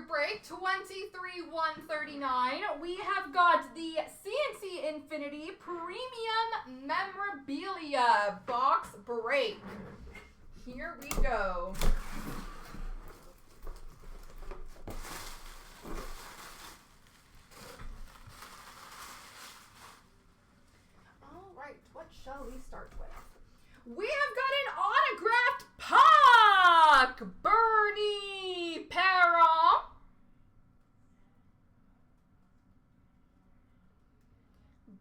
group break, 23-139. We have got the CNC Infinity Premium Memorabilia box break. Here we go. All right, what shall we start with? We have got an autographed puck! Bernie Perron.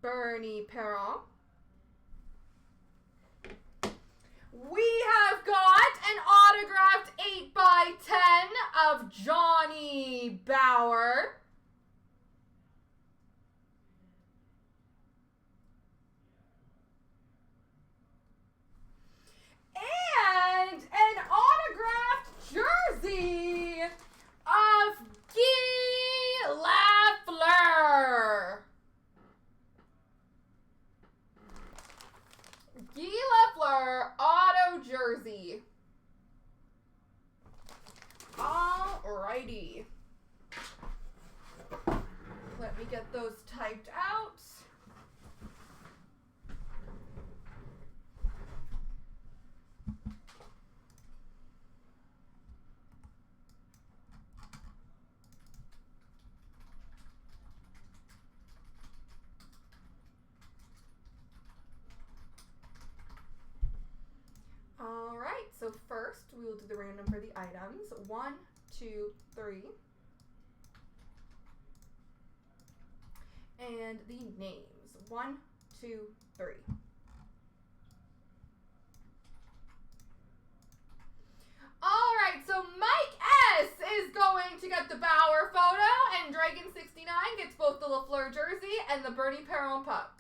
Bernie Perron. We have got an autographed 8x10 of Johnny Bauer. And an autographed jersey of Guy Lafleur. Guy Lafleur auto jersey. Alrighty. Let me get those typed out. All right, so first we will do the random for the items. 1, 2, 3. And the names. 1, 2, 3. All right, so Mike S. is going to get the Bauer photo, and Dragon69 gets both the Lafleur jersey and the Bernie Perron puck.